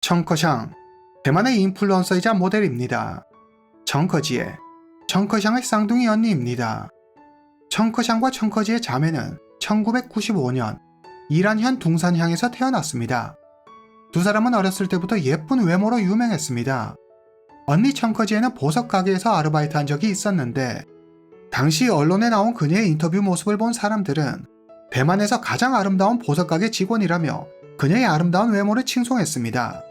청커샹, 대만의 인플루언서이자 모델입니다. 청커지에, 청커샹의 쌍둥이 언니입니다. 청커샹과 청커지의 자매는 1995년 이란현 둥산향에서 태어났습니다. 두 사람은 어렸을 때부터 예쁜 외모로 유명했습니다. 언니 청커지에는 보석 가게에서 아르바이트한 적이 있었는데 당시 언론에 나온 그녀의 인터뷰 모습을 본 사람들은 대만에서 가장 아름다운 보석 가게 직원이라며 그녀의 아름다운 외모를 칭송했습니다.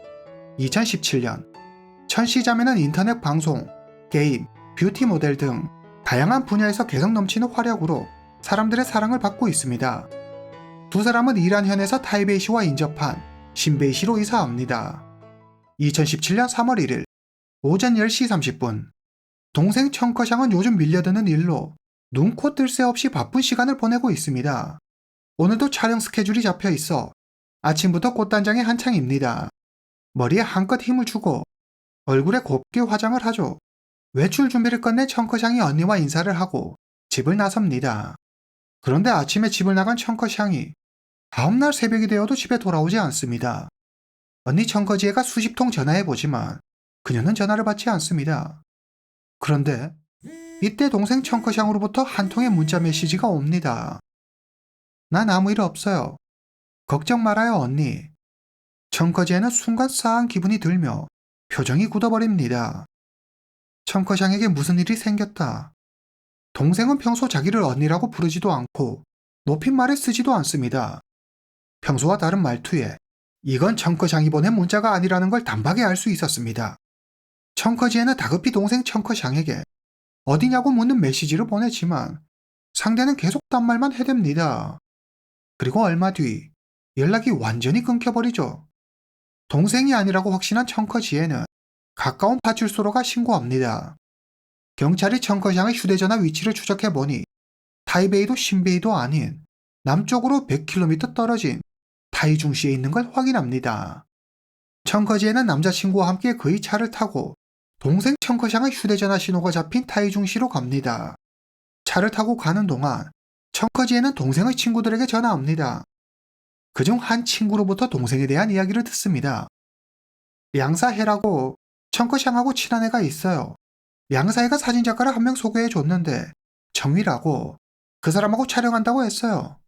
2017년 천씨 자매는 인터넷 방송, 게임, 뷰티 모델 등 다양한 분야에서 개성 넘치는 활약으로 사람들의 사랑을 받고 있습니다. 두 사람은 이란현에서 타이베이시와 인접한 신베이시로 이사합니다. 2017년 3월 1일 오전 10시 30분 동생 청커샹은 요즘 밀려드는 일로 눈코 뜰 새 없이 바쁜 시간을 보내고 있습니다. 오늘도 촬영 스케줄이 잡혀 있어 아침부터 꽃단장에 한창입니다. 머리에 한껏 힘을 주고 얼굴에 곱게 화장을 하죠. 외출 준비를 끝내 청커샹이 언니와 인사를 하고 집을 나섭니다. 그런데 아침에 집을 나간 청커샹이 다음날 새벽이 되어도 집에 돌아오지 않습니다. 언니 청커지에가 수십 통 전화해보지만 그녀는 전화를 받지 않습니다. 그런데 이때 동생 청커샹으로부터 한 통의 문자 메시지가 옵니다. 난 아무 일 없어요. 걱정 말아요 언니. 청커지에는 순간 싸한 기분이 들며 표정이 굳어버립니다. 청커샹에게 무슨 일이 생겼다. 동생은 평소 자기를 언니라고 부르지도 않고 높임말에 쓰지도 않습니다. 평소와 다른 말투에 이건 청커샹이 보낸 문자가 아니라는 걸 단박에 알 수 있었습니다. 청커지에는 다급히 동생 청커샹에게 어디냐고 묻는 메시지를 보냈지만 상대는 계속 딴 말만 해댑니다. 그리고 얼마 뒤 연락이 완전히 끊겨버리죠. 동생이 아니라고 확신한 청커지에는 가까운 파출소로가 신고합니다. 경찰이 청커샹의 휴대전화 위치를 추적해보니 타이베이도 신베이도 아닌 남쪽으로 100km 떨어진 타이중시에 있는 걸 확인합니다. 청커지에는 남자친구와 함께 그의 차를 타고 동생 청커샹의 휴대전화 신호가 잡힌 타이중시로 갑니다. 차를 타고 가는 동안 청커지에는 동생의 친구들에게 전화합니다. 그중 한 친구로부터 동생에 대한 이야기를 듣습니다. 량사해라고 청커샹하고 친한 애가 있어요. 량사해가 사진작가를 한 명 소개해줬는데 정위라고 그 사람하고 촬영한다고 했어요.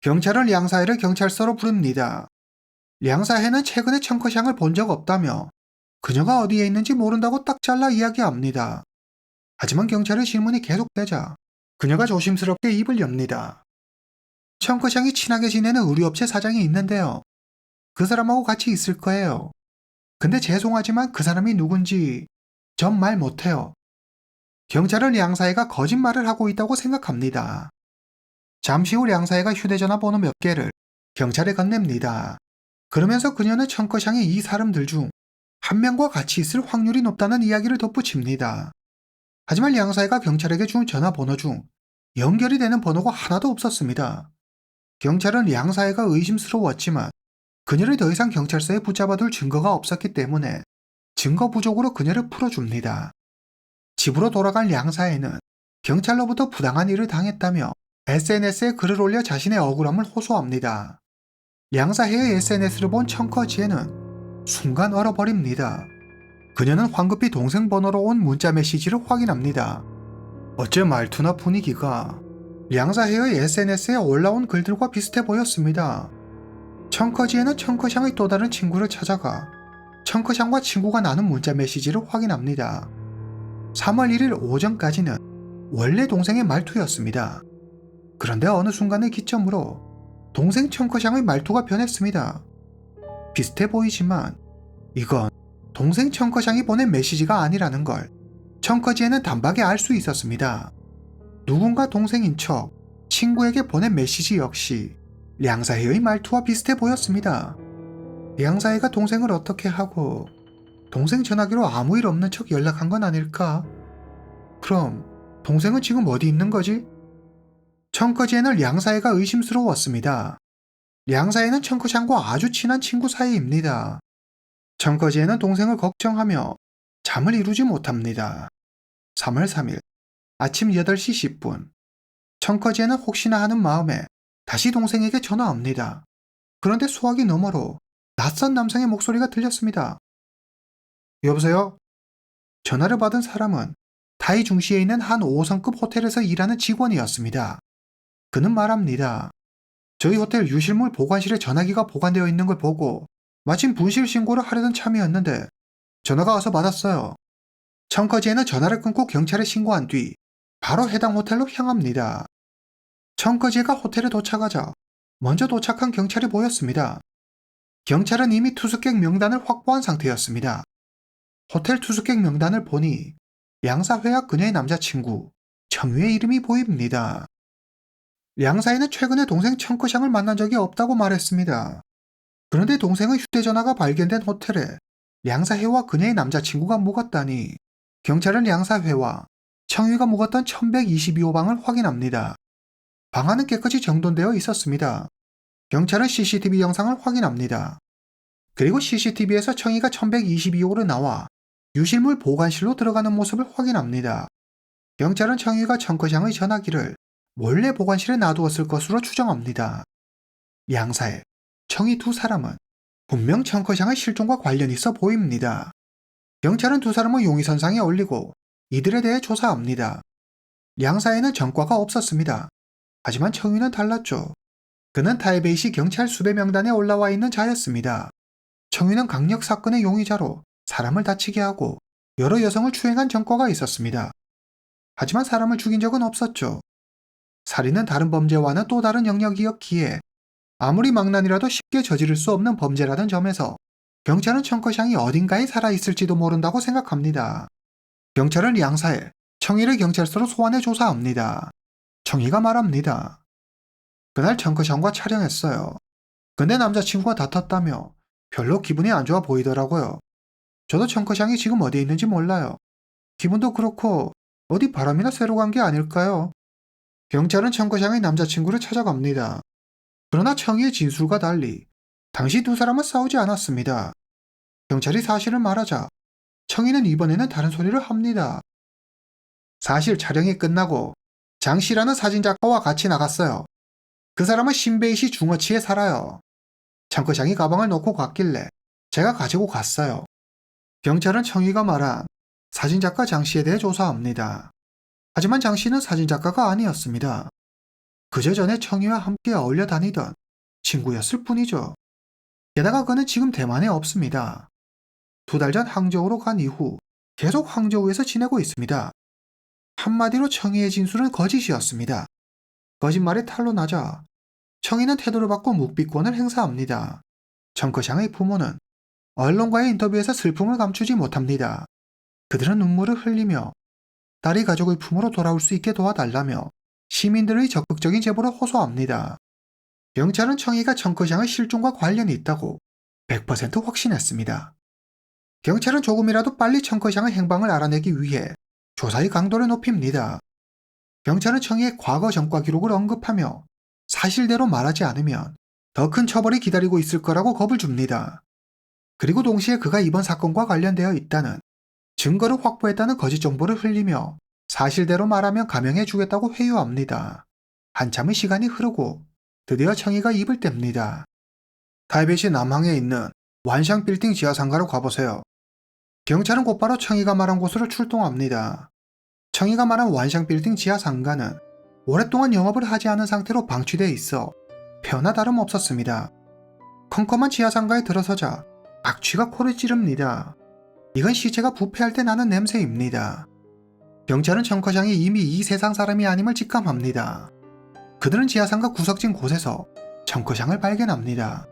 경찰은 량사해를 경찰서로 부릅니다. 량사해는 최근에 청커샹을 본 적 없다며 그녀가 어디에 있는지 모른다고 딱 잘라 이야기합니다. 하지만 경찰의 질문이 계속되자 그녀가 조심스럽게 입을 엽니다. 청커샹이 친하게 지내는 의류업체 사장이 있는데요. 그 사람하고 같이 있을 거예요. 근데 죄송하지만 그 사람이 누군지 전 말 못해요. 경찰은 량사해가 거짓말을 하고 있다고 생각합니다. 잠시 후 량사해가 휴대전화 번호 몇 개를 경찰에 건넵니다. 그러면서 그녀는 청커샹이 이 사람들 중 한 명과 같이 있을 확률이 높다는 이야기를 덧붙입니다. 하지만 량사해가 경찰에게 준 전화번호 중 연결이 되는 번호가 하나도 없었습니다. 경찰은 량사해가 의심스러웠지만 그녀를 더 이상 경찰서에 붙잡아둘 증거가 없었기 때문에 증거 부족으로 그녀를 풀어줍니다. 집으로 돌아간 량사해는 경찰로부터 부당한 일을 당했다며 SNS에 글을 올려 자신의 억울함을 호소합니다. 량사해의 SNS를 본 청커지에는 순간 얼어버립니다. 그녀는 황급히 동생 번호로 온 문자 메시지를 확인합니다. 어째 말투나 분위기가 량사해의 SNS에 올라온 글들과 비슷해 보였습니다. 청커지에는 청커샹의 또 다른 친구를 찾아가 청커샹과 친구가 나눈 문자 메시지를 확인합니다. 3월 1일 오전까지는 원래 동생의 말투였습니다. 그런데 어느 순간의 기점으로 동생 청커샹의 말투가 변했습니다. 비슷해 보이지만 이건 동생 청커샹이 보낸 메시지가 아니라는 걸 청커지에는 단박에 알 수 있었습니다. 누군가 동생인 척 친구에게 보낸 메시지 역시 량사해의 말투와 비슷해 보였습니다. 량사해가 동생을 어떻게 하고 동생 전화기로 아무 일 없는 척 연락한 건 아닐까? 그럼 동생은 지금 어디 있는 거지? 청커지에는 량사해가 의심스러웠습니다. 량사해는 청커샹과 아주 친한 친구 사이입니다. 청커지에는 동생을 걱정하며 잠을 이루지 못합니다. 3월 3일 아침 8시 10분 청커지에는 혹시나 하는 마음에 다시 동생에게 전화합니다. 그런데 수화기 너머로 낯선 남성의 목소리가 들렸습니다. 여보세요? 전화를 받은 사람은 타이 중시에 있는 한 5성급 호텔에서 일하는 직원이었습니다. 그는 말합니다. 저희 호텔 유실물 보관실에 전화기가 보관되어 있는 걸 보고 마침 분실 신고를 하려던 참이었는데 전화가 와서 받았어요. 청커지에는 전화를 끊고 경찰에 신고한 뒤 바로 해당 호텔로 향합니다. 청커지가 호텔에 도착하자 먼저 도착한 경찰이 보였습니다. 경찰은 이미 투숙객 명단을 확보한 상태였습니다. 호텔 투숙객 명단을 보니 양사회와 그녀의 남자친구 청유의 이름이 보입니다. 양사회는 최근에 동생 청커샹을 만난 적이 없다고 말했습니다. 그런데 동생의 휴대전화가 발견된 호텔에 양사회와 그녀의 남자친구가 묵었다니 경찰은 양사회와 청유가 묵었던 1122호방을 확인합니다. 방 안은 깨끗이 정돈되어 있었습니다. 경찰은 CCTV 영상을 확인합니다. 그리고 CCTV에서 청이가 1122호로 나와 유실물 보관실로 들어가는 모습을 확인합니다. 경찰은 청이가 청커샹의 전화기를 몰래 보관실에 놔두었을 것으로 추정합니다. 양사회, 청이 두 사람은 분명 청커샹의 실종과 관련이 있어 보입니다. 경찰은 두 사람을 용의선상에 올리고 이들에 대해 조사합니다. 양사회는 전과가 없었습니다. 하지만 청유는 달랐죠. 그는 타이베이시 경찰 수배 명단에 올라와 있는 자였습니다. 청유는 강력 사건의 용의자로 사람을 다치게 하고 여러 여성을 추행한 전과가 있었습니다. 하지만 사람을 죽인 적은 없었죠. 살인은 다른 범죄와는 또 다른 영역이었기에 아무리 망난이라도 쉽게 저지를 수 없는 범죄라는 점에서 경찰은 청커샹이 어딘가에 살아있을지도 모른다고 생각합니다. 경찰은 양사회, 청이를 경찰서로 소환해 조사합니다. 청이가 말합니다. 그날 청커샹과 촬영했어요. 근데 남자친구가 다퉜다며 별로 기분이 안 좋아 보이더라고요. 저도 청커샹이 지금 어디에 있는지 몰라요. 기분도 그렇고 어디 바람이나 쐬러 간 게 아닐까요? 경찰은 청커샹의 남자친구를 찾아갑니다. 그러나 청이의 진술과 달리 당시 두 사람은 싸우지 않았습니다. 경찰이 사실을 말하자 청이는 이번에는 다른 소리를 합니다. 사실 촬영이 끝나고 장 씨라는 사진작가와 같이 나갔어요. 그 사람은 신베이시 중어치에 살아요. 청커샹이 가방을 놓고 갔길래 제가 가지고 갔어요. 경찰은 청이가 말한 사진작가 장 씨에 대해 조사합니다. 하지만 장 씨는 사진작가가 아니었습니다. 그저 전에 청이와 함께 어울려 다니던 친구였을 뿐이죠. 게다가 그는 지금 대만에 없습니다. 2달 전 항저우로 간 이후 계속 항저우에서 지내고 있습니다. 한마디로 청이의 진술은 거짓이었습니다. 거짓말이 탄로 나자 청이는 태도를 바꿔 묵비권을 행사합니다. 청커샹의 부모는 언론과의 인터뷰에서 슬픔을 감추지 못합니다. 그들은 눈물을 흘리며 딸이 가족의 품으로 돌아올 수 있게 도와달라며 시민들의 적극적인 제보를 호소합니다. 경찰은 청이가 청커샹의 실종과 관련이 있다고 100% 확신했습니다. 경찰은 조금이라도 빨리 청커샹의 행방을 알아내기 위해 조사의 강도를 높입니다. 경찰은 청이의 과거 전과 기록을 언급하며 사실대로 말하지 않으면 더 큰 처벌이 기다리고 있을 거라고 겁을 줍니다. 그리고 동시에 그가 이번 사건과 관련되어 있다는 증거를 확보했다는 거짓 정보를 흘리며 사실대로 말하면 감형해 주겠다고 회유합니다. 한참의 시간이 흐르고 드디어 청이가 입을 뗍니다. 타이베이시 남항에 있는 완샹 빌딩 지하상가로 가보세요. 경찰은 곧바로 청이가 말한 곳으로 출동합니다. 청이가 말한 완샹 빌딩 지하상가는 오랫동안 영업을 하지 않은 상태로 방치돼 있어 폐허나 다름없었습니다. 컴컴한 지하상가에 들어서자 악취가 코를 찌릅니다. 이건 시체가 부패할 때 나는 냄새입니다. 경찰은 청커샹이 이미 이 세상 사람이 아님을 직감합니다. 그들은 지하상가 구석진 곳에서 청커샹을 발견합니다.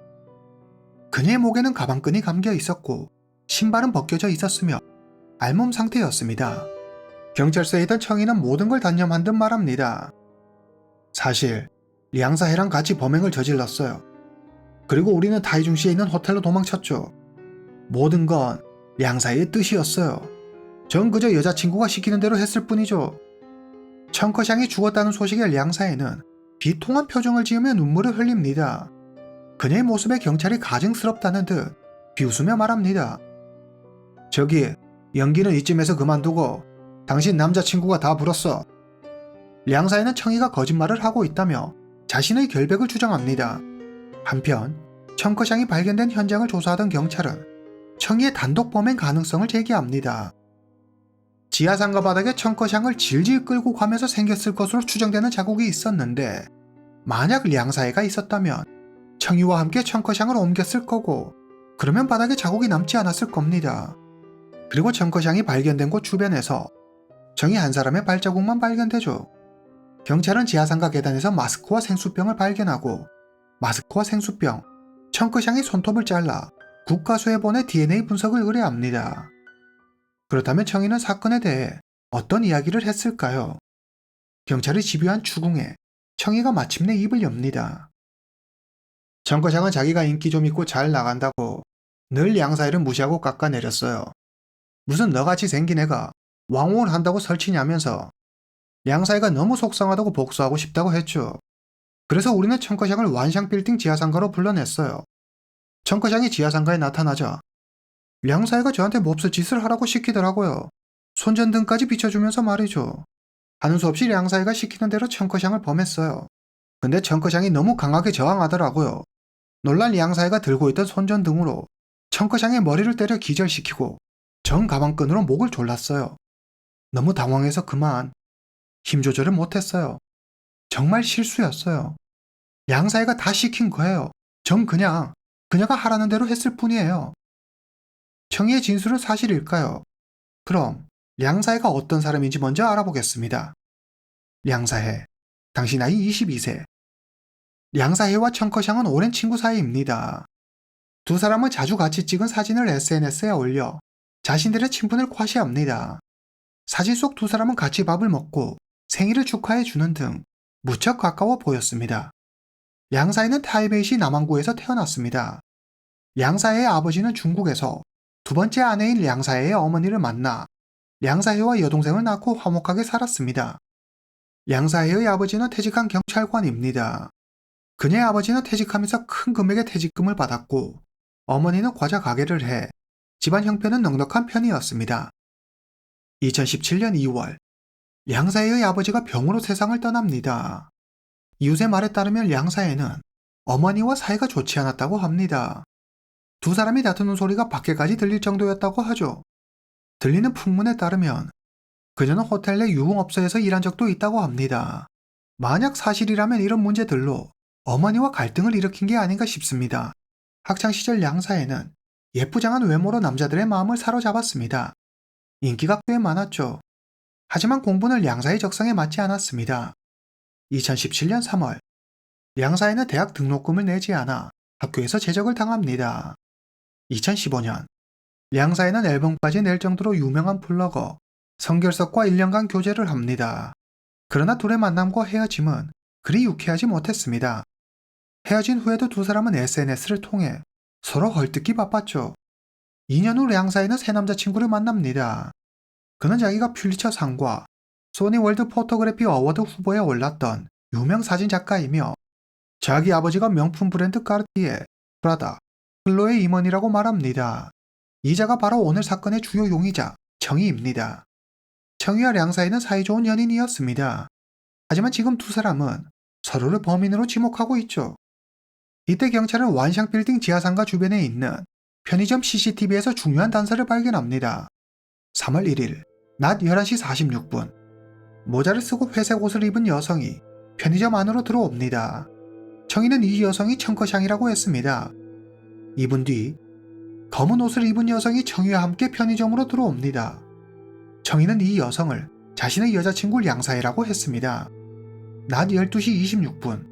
그녀의 목에는 가방끈이 감겨 있었고 신발은 벗겨져 있었으며 알몸 상태였습니다. 경찰서에 있던 청이는 모든 걸 단념한 듯 말합니다. 사실 량사해랑 같이 범행을 저질렀어요. 그리고 우리는 타이중시에 있는 호텔로 도망쳤죠. 모든 건 량사해의 뜻이었어요. 전 그저 여자친구가 시키는 대로 했을 뿐이죠. 청커샹이 죽었다는 소식에 량사해는 비통한 표정을 지으며 눈물을 흘립니다. 그녀의 모습에 경찰이 가증스럽다는 듯 비웃으며 말합니다. 저기, 연기는 이쯤에서 그만두고 당신 남자친구가 다 불었어. 량사해는 청이가 거짓말을 하고 있다며 자신의 결백을 주장합니다. 한편 청커샹이 발견된 현장을 조사하던 경찰은 청이의 단독 범행 가능성을 제기합니다. 지하상가 바닥에 청커샹을 질질 끌고 가면서 생겼을 것으로 추정되는 자국이 있었는데 만약 량사이가 있었다면 청이와 함께 청커샹을 옮겼을 거고 그러면 바닥에 자국이 남지 않았을 겁니다. 그리고 청커샹이 발견된 곳 주변에서 청이 한 사람의 발자국만 발견되죠. 경찰은 지하상가 계단에서 마스크와 생수병을 발견하고 마스크와 생수병, 청커샹의 손톱을 잘라 국가수에 보내 DNA 분석을 의뢰합니다. 그렇다면 청이는 사건에 대해 어떤 이야기를 했을까요? 경찰이 집요한 추궁에 청이가 마침내 입을 엽니다. 청커샹은 자기가 인기 좀 있고 잘 나간다고 늘 량사이를 무시하고 깎아내렸어요. 무슨 너같이 생긴 애가 왕홍을 한다고 설치냐면서 량사이가 너무 속상하다고 복수하고 싶다고 했죠. 그래서 우리는 청커샹을 완샹 빌딩 지하상가로 불러냈어요. 청커샹이 지하상가에 나타나자 량사이가 저한테 몹쓸 짓을 하라고 시키더라고요. 손전등까지 비춰주면서 말이죠. 하는 수 없이 량사이가 시키는 대로 청커샹을 범했어요. 근데 청커샹이 너무 강하게 저항하더라고요. 놀란 량사이가 들고 있던 손전등으로 청커샹의 머리를 때려 기절시키고 정 가방끈으로 목을 졸랐어요. 너무 당황해서 그만 힘 조절을 못했어요. 정말 실수였어요. 량사이가 다 시킨 거예요. 전 그녀가 하라는 대로 했을 뿐이에요. 청이의 진술은 사실일까요? 그럼 량사이가 어떤 사람인지 먼저 알아보겠습니다. 량사해, 당시 나이 22세. 량사해와 청커샹은 오랜 친구 사이입니다. 두 사람은 자주 같이 찍은 사진을 SNS에 올려 자신들의 친분을 과시합니다. 사진 속 두 사람은 같이 밥을 먹고 생일을 축하해 주는 등 무척 가까워 보였습니다. 량사이는 타이베이시 남항구에서 태어났습니다. 량사해의 아버지는 중국에서 두 번째 아내인 량사해의 어머니를 만나 량사해와 여동생을 낳고 화목하게 살았습니다. 량사해의 아버지는 퇴직한 경찰관입니다. 그녀의 아버지는 퇴직하면서 큰 금액의 퇴직금을 받았고 어머니는 과자 가게를 해 집안 형편은 넉넉한 편이었습니다. 2017년 2월 량사해의 아버지가 병으로 세상을 떠납니다. 이웃의 말에 따르면 량사해는 어머니와 사이가 좋지 않았다고 합니다. 두 사람이 다투는 소리가 밖에까지 들릴 정도였다고 하죠. 들리는 풍문에 따르면 그녀는 호텔 내 유흥업소에서 일한 적도 있다고 합니다. 만약 사실이라면 이런 문제들로 어머니와 갈등을 일으킨 게 아닌가 싶습니다. 학창시절 량사해는 예쁘장한 외모로 남자들의 마음을 사로잡았습니다. 인기가 꽤 많았죠. 하지만 공부는 량사의 적성에 맞지 않았습니다. 2017년 3월 량사해는 대학 등록금을 내지 않아 학교에서 제적을 당합니다. 2015년 량사해는 앨범까지 낼 정도로 유명한 플러거 성결석과 1년간 교제를 합니다. 그러나 둘의 만남과 헤어짐은 그리 유쾌하지 못했습니다. 헤어진 후에도 두 사람은 SNS를 통해 서로 헐뜯기 바빴죠. 2년 후 량사해는 새 남자친구를 만납니다. 그는 자기가 퓰리처상과 소니 월드 포토그래피 어워드 후보에 올랐던 유명 사진작가이며 자기 아버지가 명품 브랜드 까르띠에, 프라다, 클로의 임원이라고 말합니다. 이자가 바로 오늘 사건의 주요 용의자 청이입니다. 청이와 량사해는 사이좋은 연인이었습니다. 하지만 지금 두 사람은 서로를 범인으로 지목하고 있죠. 이때 경찰은 완샹 빌딩 지하상가 주변에 있는 편의점 CCTV에서 중요한 단서를 발견합니다. 3월 1일 낮 11시 46분 모자를 쓰고 회색 옷을 입은 여성이 편의점 안으로 들어옵니다. 청이는 이 여성이 청커샹이라고 했습니다. 2분 뒤 검은 옷을 입은 여성이 청이와 함께 편의점으로 들어옵니다. 청이는 이 여성을 자신의 여자친구 량사해라고 했습니다. 낮 12시 26분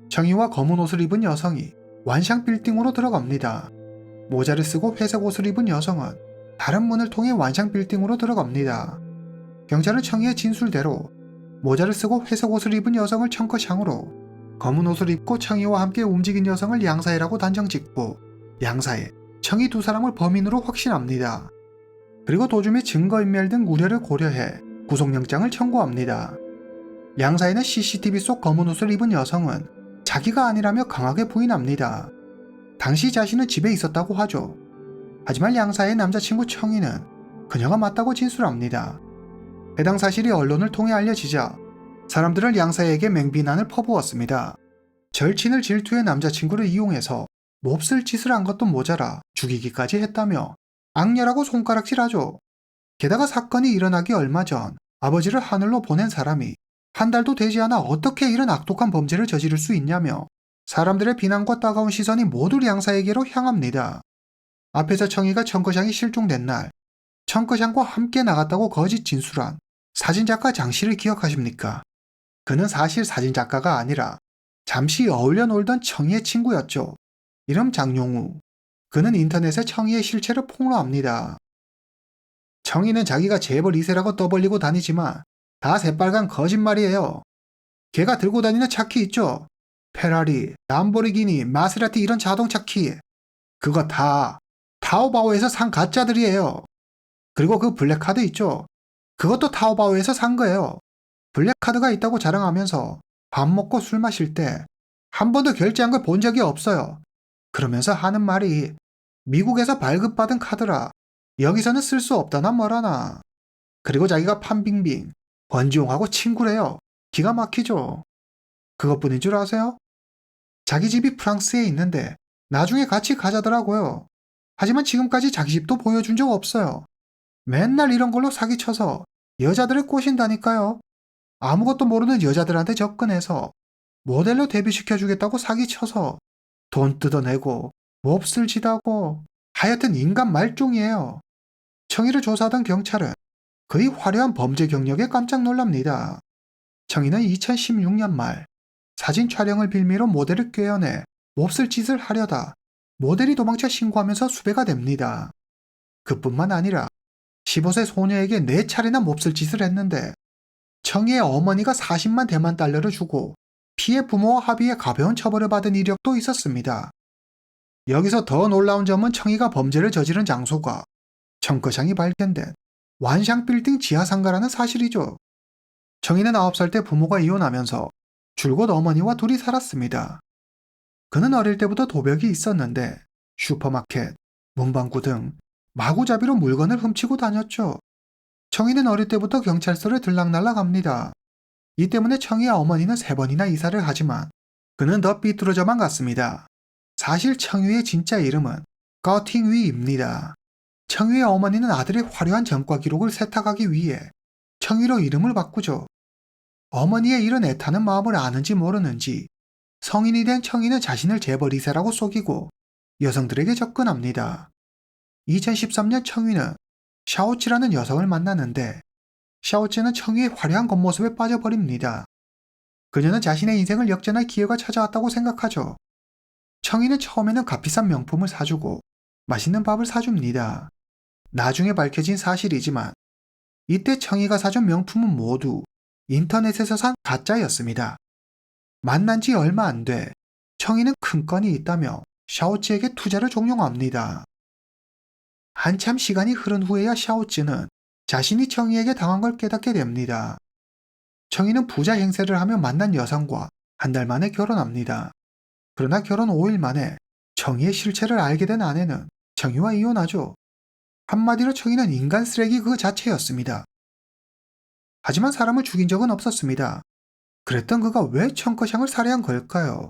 청이와 검은 옷을 입은 여성이 완샹 빌딩으로 들어갑니다. 모자를 쓰고 회색 옷을 입은 여성은 다른 문을 통해 완샹 빌딩으로 들어갑니다. 경찰은 청이의 진술대로 모자를 쓰고 회색 옷을 입은 여성을 청커샹으로, 검은 옷을 입고 청이와 함께 움직인 여성을 량사해라고 단정짓고 량사해, 청이 두 사람을 범인으로 확신합니다. 그리고 도중에 증거인멸 등 우려를 고려해 구속영장을 청구합니다. 량사해는 CCTV 속 검은 옷을 입은 여성은 자기가 아니라며 강하게 부인합니다. 당시 자신은 집에 있었다고 하죠. 하지만 량사해의 남자친구 청이는 그녀가 맞다고 진술합니다. 해당 사실이 언론을 통해 알려지자 사람들은 량사해에게 맹비난을 퍼부었습니다. 절친을 질투해 남자친구를 이용해서 몹쓸 짓을 한 것도 모자라 죽이기까지 했다며 악녀라고 손가락질하죠. 게다가 사건이 일어나기 얼마 전 아버지를 하늘로 보낸 사람이 한 달도 되지 않아 어떻게 이런 악독한 범죄를 저지를 수 있냐며 사람들의 비난과 따가운 시선이 모두 량사에게로 향합니다. 앞에서 청이가 청커샹이 실종된 날 청커샹과 함께 나갔다고 거짓 진술한 사진작가 장 씨를 기억하십니까? 그는 사실 사진작가가 아니라 잠시 어울려 놀던 청이의 친구였죠. 이름 장용우. 그는 인터넷에 청이의 실체를 폭로합니다. 청이는 자기가 재벌 2세라고 떠벌리고 다니지만 다 새빨간 거짓말이에요. 걔가 들고 다니는 차키 있죠? 페라리, 람보르기니, 마세라티 이런 자동차 키. 그거 다 타오바오에서 산 가짜들이에요. 그리고 그 블랙카드 있죠? 그것도 타오바오에서 산 거예요. 블랙카드가 있다고 자랑하면서 밥 먹고 술 마실 때 한 번도 결제한 걸 본 적이 없어요. 그러면서 하는 말이 미국에서 발급받은 카드라 여기서는 쓸 수 없다나 뭐라나. 그리고 자기가 판빙빙, 권지용하고 친구래요. 기가 막히죠. 그것뿐인 줄 아세요? 자기 집이 프랑스에 있는데 나중에 같이 가자더라고요. 하지만 지금까지 자기 집도 보여준 적 없어요. 맨날 이런 걸로 사기쳐서 여자들을 꼬신다니까요. 아무것도 모르는 여자들한테 접근해서 모델로 데뷔시켜주겠다고 사기쳐서 돈 뜯어내고 몹쓸 짓 하고 하여튼 인간 말종이에요. 청이를 조사하던 경찰은 그의 화려한 범죄 경력에 깜짝 놀랍니다. 청이는 2016년 말 사진 촬영을 빌미로 모델을 꿰어내 몹쓸 짓을 하려다 모델이 도망쳐 신고하면서 수배가 됩니다. 그뿐만 아니라 15세 소녀에게 4차례나 몹쓸 짓을 했는데 청이의 어머니가 40만 대만 달러를 주고 피해 부모와 합의해 가벼운 처벌을 받은 이력도 있었습니다. 여기서 더 놀라운 점은 청이가 범죄를 저지른 장소가 청커샹이 발견된 완샹 빌딩 지하상가라는 사실이죠. 청이는 9살 때 부모가 이혼하면서 줄곧 어머니와 둘이 살았습니다. 그는 어릴 때부터 도벽이 있었는데 슈퍼마켓, 문방구 등 마구잡이로 물건을 훔치고 다녔죠. 청이는 어릴 때부터 경찰서를 들락날락합니다. 이 때문에 청이의 어머니는 3번이나 이사를 하지만 그는 더 삐뚤어져만 갔습니다. 사실 청유의 진짜 이름은 꺼팅위입니다. 청유의 어머니는 아들의 화려한 전과 기록을 세탁하기 위해 청유로 이름을 바꾸죠. 어머니의 이런 애타는 마음을 아는지 모르는지 성인이 된 청이는 자신을 재벌 2세라고 속이고 여성들에게 접근합니다. 2013년 청유는 샤오찌라는 여성을 만나는데 샤오찌는 청유의 화려한 겉모습에 빠져버립니다. 그녀는 자신의 인생을 역전할 기회가 찾아왔다고 생각하죠. 청이는 처음에는 값비싼 명품을 사주고 맛있는 밥을 사줍니다. 나중에 밝혀진 사실이지만 이때 청이가 사준 명품은 모두 인터넷에서 산 가짜였습니다. 만난 지 얼마 안 돼 청이는 큰 건이 있다며 샤오찌에게 투자를 종용합니다. 한참 시간이 흐른 후에야 샤오찌는 자신이 청이에게 당한 걸 깨닫게 됩니다. 청이는 부자 행세를 하며 만난 여성과 한 달 만에 결혼합니다. 그러나 결혼 5일 만에 청이의 실체를 알게 된 아내는 청이와 이혼하죠. 한마디로 청이는 인간 쓰레기 그 자체였습니다. 하지만 사람을 죽인 적은 없었습니다. 그랬던 그가 왜 청커샹을 살해한 걸까요?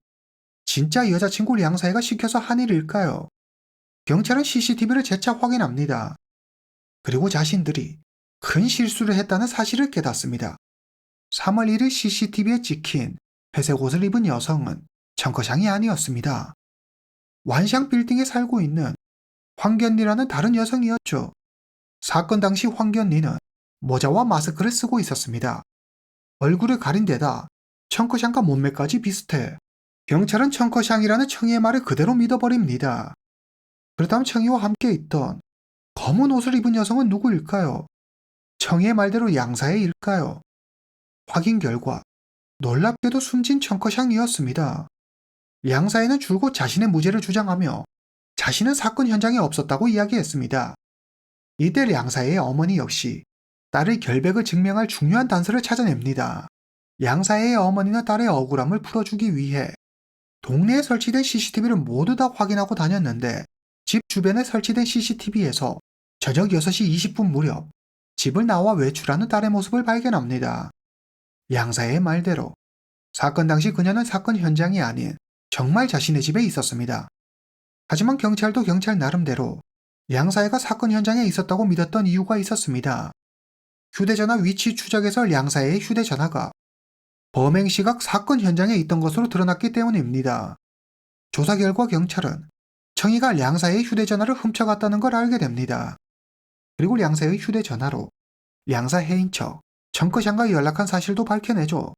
진짜 여자친구 량사이가 시켜서 한 일일까요? 경찰은 CCTV를 재차 확인합니다. 그리고 자신들이 큰 실수를 했다는 사실을 깨닫습니다. 3월 1일 CCTV에 찍힌 회색 옷을 입은 여성은 청커샹이 아니었습니다. 완샹 빌딩에 살고 있는 황견리라는 다른 여성이었죠. 사건 당시 황견리는 모자와 마스크를 쓰고 있었습니다. 얼굴을 가린 데다 청커샹과 몸매까지 비슷해. 경찰은 청커샹이라는 청이의 말을 그대로 믿어버립니다. 그렇다면 청이와 함께 있던 검은 옷을 입은 여성은 누구일까요? 청이의 말대로 양사의일까요? 확인 결과 놀랍게도 숨진 청커샹이었습니다. 양사이는 줄곧 자신의 무죄를 주장하며 자신은 사건 현장에 없었다고 이야기했습니다. 이때 량사이의 어머니 역시 딸의 결백을 증명할 중요한 단서를 찾아냅니다. 양사이의 어머니는 딸의 억울함을 풀어주기 위해 동네에 설치된 CCTV를 모두 다 확인하고 다녔는데 집 주변에 설치된 CCTV에서 저녁 6시 20분 무렵 집을 나와 외출하는 딸의 모습을 발견합니다. 양사이의 말대로 사건 당시 그녀는 사건 현장이 아닌 정말 자신의 집에 있었습니다. 하지만 경찰도 경찰 나름대로 량사해가 사건 현장에 있었다고 믿었던 이유가 있었습니다. 휴대전화 위치 추적에서 량사해의 휴대전화가 범행 시각 사건 현장에 있던 것으로 드러났기 때문입니다. 조사 결과 경찰은 청이가 량사해의 휴대전화를 훔쳐갔다는 걸 알게 됩니다. 그리고 량사해의 휴대전화로 량사해인 척 청커샹과 연락한 사실도 밝혀내죠.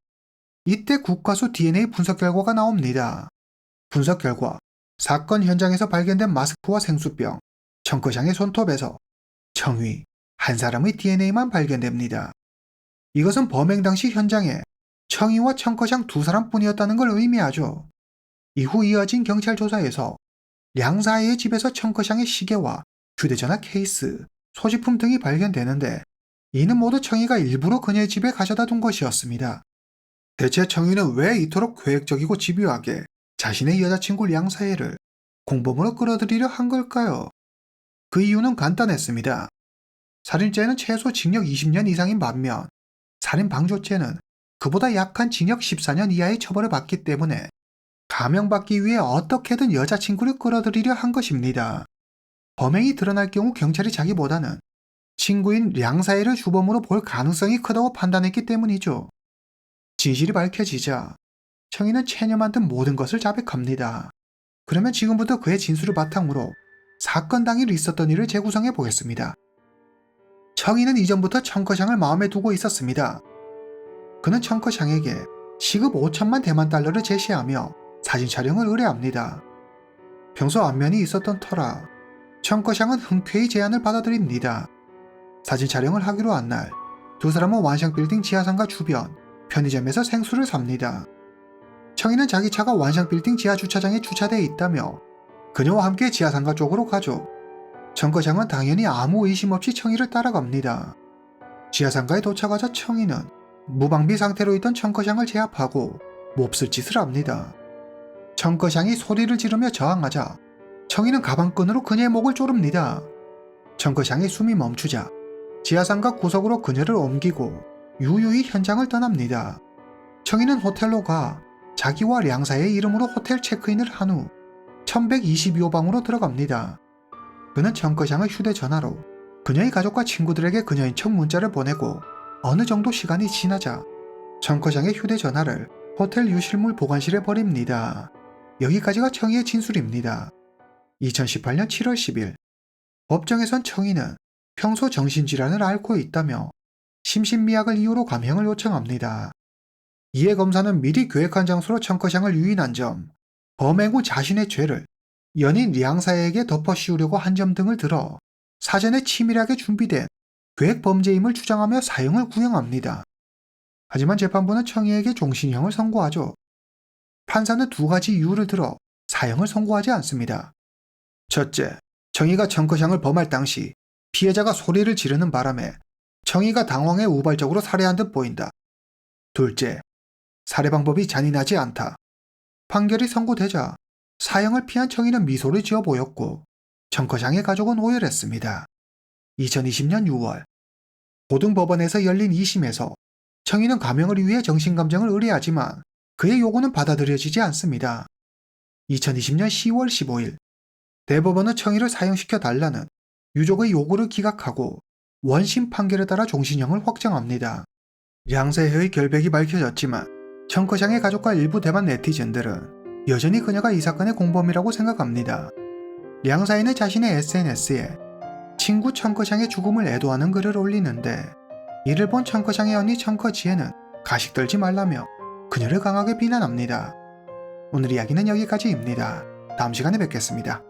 이때 국과수 DNA 분석 결과가 나옵니다. 분석 결과 사건 현장에서 발견된 마스크와 생수병, 청커샹의 손톱에서 청위, 한 사람의 DNA만 발견됩니다. 이것은 범행 당시 현장에 청이와 청커샹 두 사람뿐이었다는 걸 의미하죠. 이후 이어진 경찰 조사에서 량사해의 집에서 청커샹의 시계와 휴대전화 케이스, 소지품 등이 발견되는데 이는 모두 청이가 일부러 그녀의 집에 가져다 둔 것이었습니다. 대체 청이는 왜 이토록 계획적이고 집요하게 자신의 여자친구 량사해를 공범으로 끌어들이려 한 걸까요? 그 이유는 간단했습니다. 살인죄는 최소 징역 20년 이상인 반면 살인 방조죄는 그보다 약한 징역 14년 이하의 처벌을 받기 때문에 감형받기 위해 어떻게든 여자친구를 끌어들이려 한 것입니다. 범행이 드러날 경우 경찰이 자기보다는 친구인 량사해를 주범으로 볼 가능성이 크다고 판단했기 때문이죠. 진실이 밝혀지자 청이는 체념한 듯 모든 것을 자백합니다. 그러면 지금부터 그의 진술을 바탕으로 사건 당일 있었던 일을 재구성해 보겠습니다. 청이는 이전부터 청커샹을 마음에 두고 있었습니다. 그는 청커샹에게 시급 5천만 대만 달러를 제시하며 사진 촬영을 의뢰합니다. 평소 안면이 있었던 터라 청커샹은 흔쾌히 제안을 받아들입니다. 사진 촬영을 하기로 한 날, 두 사람은 완샹빌딩 지하상가 주변 편의점에서 생수를 삽니다. 청이는 자기 차가 완샹빌딩 지하 주차장에 주차되어 있다며 그녀와 함께 지하상가 쪽으로 가죠. 청커샹은 당연히 아무 의심 없이 청이를 따라갑니다. 지하상가에 도착하자 청이는 무방비 상태로 있던 청커샹을 제압하고 몹쓸 짓을 합니다. 청커샹이 소리를 지르며 저항하자 청이는 가방끈으로 그녀의 목을 조릅니다. 청커샹의 숨이 멈추자 지하상가 구석으로 그녀를 옮기고 유유히 현장을 떠납니다. 청이는 호텔로 가 자기와 량사의 이름으로 호텔 체크인을 한 후 1122호방으로 들어갑니다. 그는 청커샹의 휴대전화로 그녀의 가족과 친구들에게 그녀인 척 문자를 보내고 어느 정도 시간이 지나자 청커샹의 휴대전화를 호텔 유실물 보관실에 버립니다. 여기까지가 청이의 진술입니다. 2018년 7월 10일 법정에선 청이는 평소 정신질환을 앓고 있다며 심신미약을 이유로 감형을 요청합니다. 이에 검사는 미리 계획한 장소로 청커샹을 유인한 점, 범행 후 자신의 죄를 연인 량사에게 덮어씌우려고 한 점 등을 들어 사전에 치밀하게 준비된 계획 범죄임을 주장하며 사형을 구형합니다. 하지만 재판부는 청이에게 종신형을 선고하죠. 판사는 두 가지 이유를 들어 사형을 선고하지 않습니다. 첫째, 청이가 청커샹을 범할 당시 피해자가 소리를 지르는 바람에 청이가 당황해 우발적으로 살해한 듯 보인다. 둘째, 살해 방법이 잔인하지 않다. 판결이 선고되자 사형을 피한 청이는 미소를 지어 보였고 청커샹의 가족은 오열했습니다. 2020년 6월 고등법원에서 열린 2심에서 청이는 감형을 위해 정신감정을 의뢰하지만 그의 요구는 받아들여지지 않습니다. 2020년 10월 15일 대법원은 청이를 사형시켜 달라는 유족의 요구를 기각하고 원심 판결에 따라 종신형을 확정합니다. 량사해의 결백이 밝혀졌지만 청커샹의 가족과 일부 대만 네티즌들은 여전히 그녀가 이 사건의 공범이라고 생각합니다. 량사해는 자신의 SNS에 친구 청커샹의 죽음을 애도하는 글을 올리는데 이를 본 청커샹의 언니 청커지에는 가식 떨지 말라며 그녀를 강하게 비난합니다. 오늘 이야기는 여기까지입니다. 다음 시간에 뵙겠습니다.